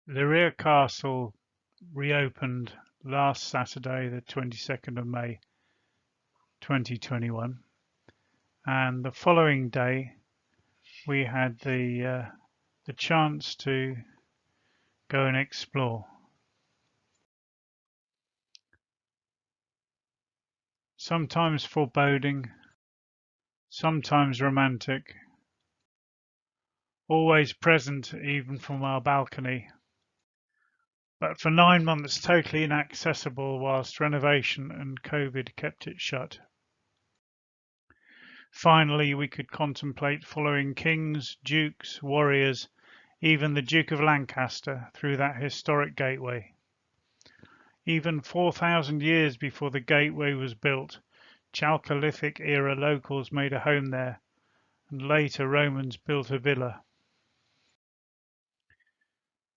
Leiria Castle reopened last Saturday, the 22nd of May 2021, and the following day we had the chance to go and explore. Sometimes foreboding, sometimes romantic, always present even from our balcony, but for 9 months totally inaccessible whilst renovation and COVID kept it shut. Finally, we could contemplate following kings, dukes, warriors, even the Duke of Lancaster through that historic gateway. Even 4,000 years before the gateway was built, Chalcolithic era locals made a home there, and later Romans built a villa.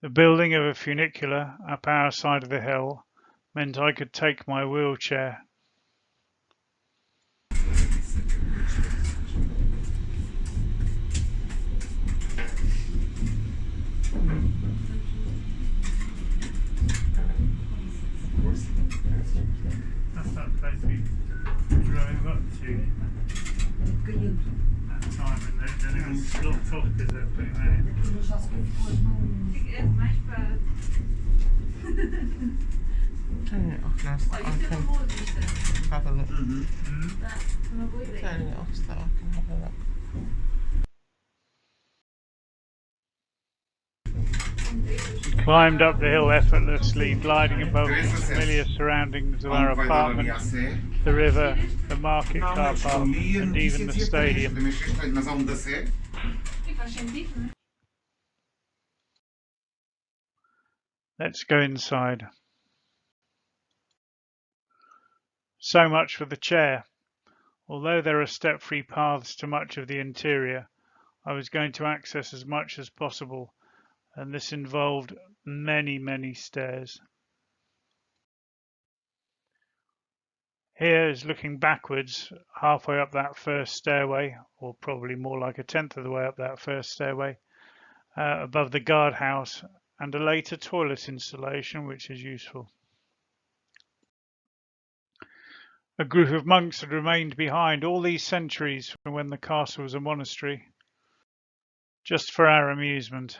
The building of a funicular up our side of the hill meant I could take my wheelchair. That's that place we drove up to that time, and then it was locked off because they were putting that in. Turning it off now so I can have a look. Turning it off so I can have a look. We climbed up the hill effortlessly, gliding above the familiar surroundings of our apartment, the river, the market car park, and even the stadium. Let's go inside. So much for the chair. Although there are step-free paths to much of the interior, I was going to access as much as possible, and this involved many stairs. Here is looking backwards, halfway up that first stairway, or probably more like a tenth of the way up that first stairway, above the guardhouse, and a later toilet installation, which is useful. A group of monks had remained behind all these centuries from when the castle was a monastery, just for our amusement.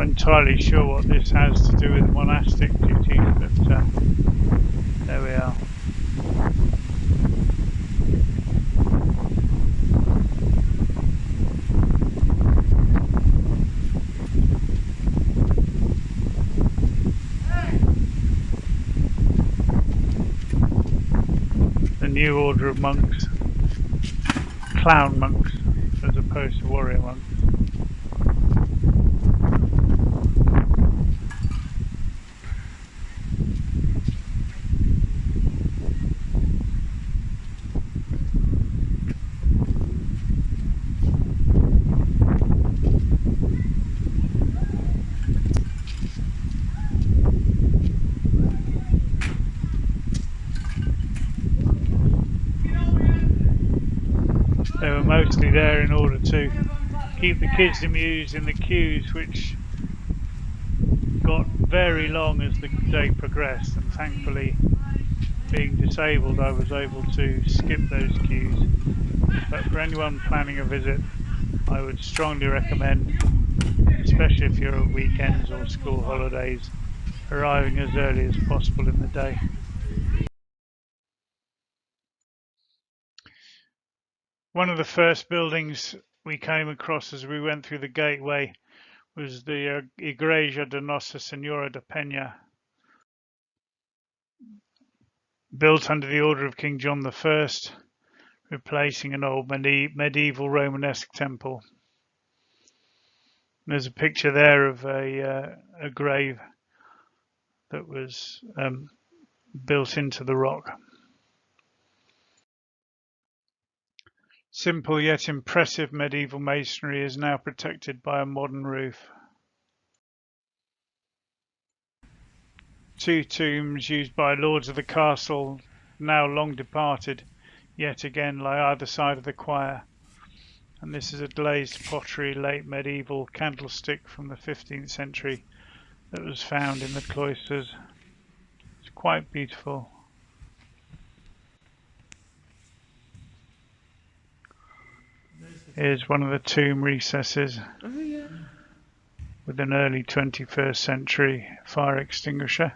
Entirely sure what this has to do with monastic duties, but there we are. The new order of monks, clown monks, as opposed to warrior monks. They were mostly there in order to keep the kids amused in the queues, which got very long as the day progressed, and thankfully, being disabled, I was able to skip those queues. But for anyone planning a visit, I would strongly recommend, especially if you're at weekends or school holidays, arriving as early as possible in the day. One of the first buildings we came across as we went through the gateway was the Igreja de Nossa Senhora de Penha, built under the order of King John I, replacing an old medieval Romanesque temple. There's a picture there of a grave that was built into the rock. Simple yet impressive medieval masonry is now protected by a modern roof. Two tombs used by lords of the castle, now long departed, yet again lie either side of the choir. And this is a glazed pottery late medieval candlestick from the 15th century that was found in the cloisters. It's quite beautiful. Here's one of the tomb recesses with an early 21st century fire extinguisher.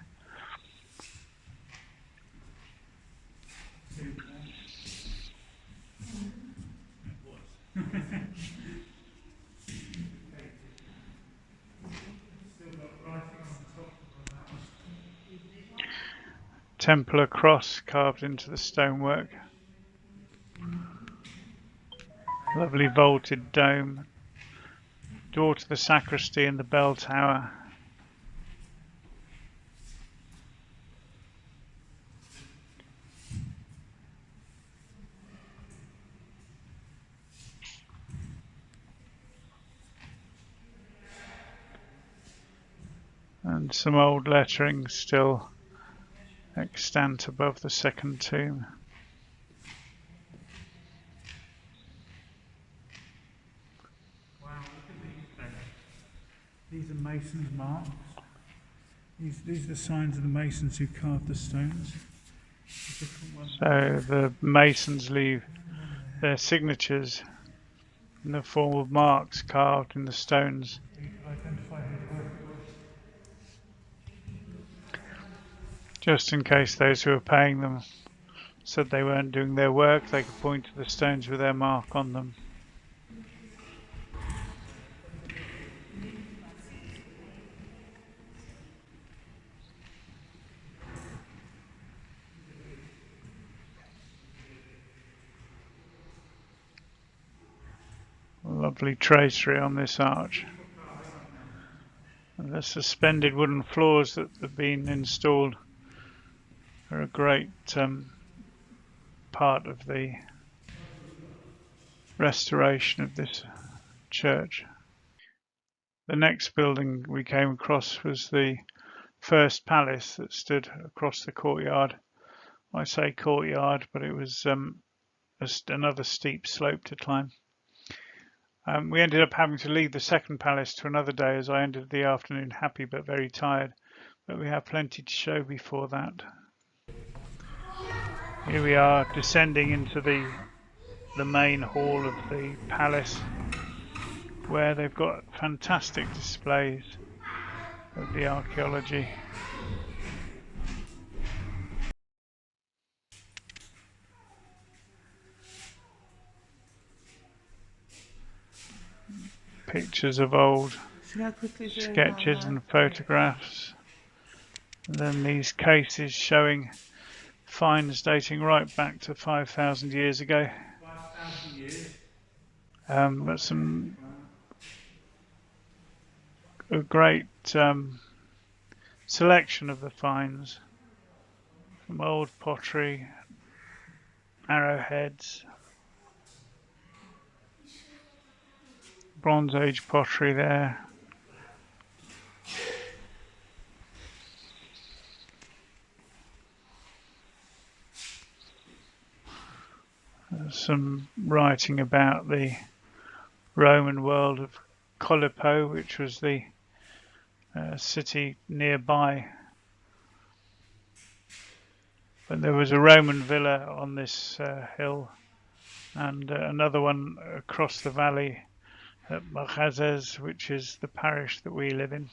Templar cross carved into the stonework. Lovely vaulted dome. Door to the sacristy and the bell tower. And some old lettering still extant above the second tomb. Wow, look at these. These are masons' marks. These are the signs of the masons who carved the stones. So the masons leave their signatures in the form of marks carved in the stones. Just in case those who were paying them said they weren't doing their work, they could point to the stones with their mark on them. Lovely tracery on this arch. And the suspended wooden floors that have been installed are a great part of the restoration of this church. The next building we came across was the first palace that stood across the courtyard. I say courtyard, but it was another steep slope to climb. We ended up having to leave the second palace to another day as I ended the afternoon happy but very tired, but we have plenty to show before that. Here we are descending into the main hall of the palace, where they've got fantastic displays of the archaeology. Pictures of old sketches and photographs. And then these cases showing finds dating right back to 5,000 years ago. But a great selection of the finds from old pottery, arrowheads, Bronze Age pottery there. There's some writing about the Roman world of Colippo, which was the city nearby. But there was a Roman villa on this hill, and another one across the valley at Magazes, which is the parish that we live in.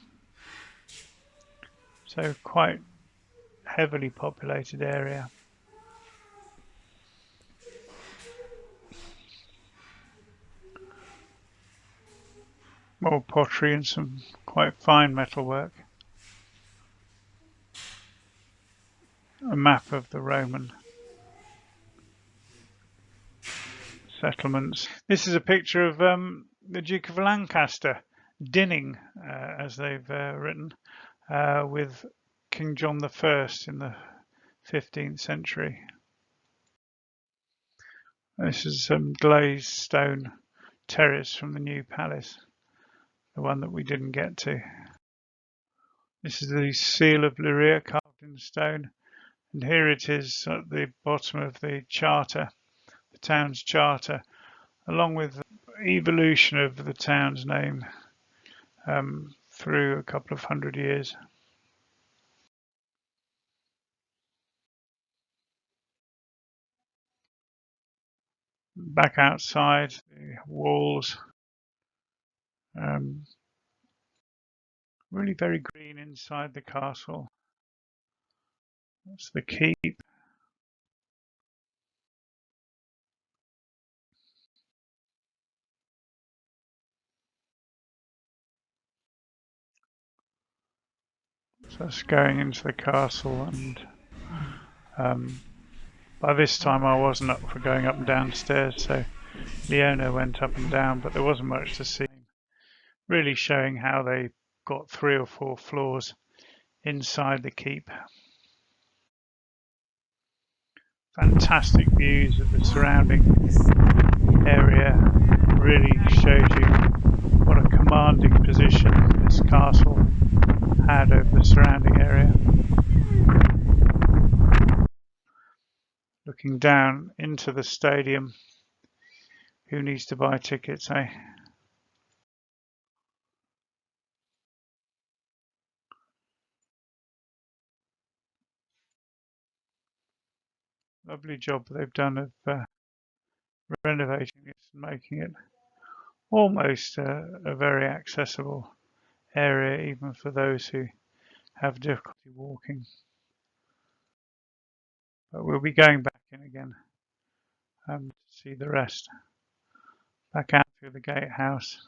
So quite heavily populated area. More pottery and some quite fine metalwork. A map of the Roman settlements. This is a picture of the Duke of Lancaster dinning, as they've written, with King John I in the 15th century. This is some glazed stone terrace from the new palace, the one that we didn't get to. This is the seal of Leiria carved in stone, and here it is at the bottom of the charter, the town's charter, along with the evolution of the town's name through a couple of hundred years. Back outside, the walls, really very green inside the castle. That's the keep. So that's going into the castle, and by this time I wasn't up for going up and downstairs, so Leona went up and down, but there wasn't much to see. Really showing how they got 3 or 4 floors inside the keep. Fantastic views of the surrounding area. Really shows you what a commanding position this castle had over the surrounding area. Looking down into the stadium. Who needs to buy tickets, eh? Lovely job they've done of renovating this and making it almost a very accessible area, even for those who have difficulty walking. But we'll be going back in again to see the rest. Back out through the gatehouse.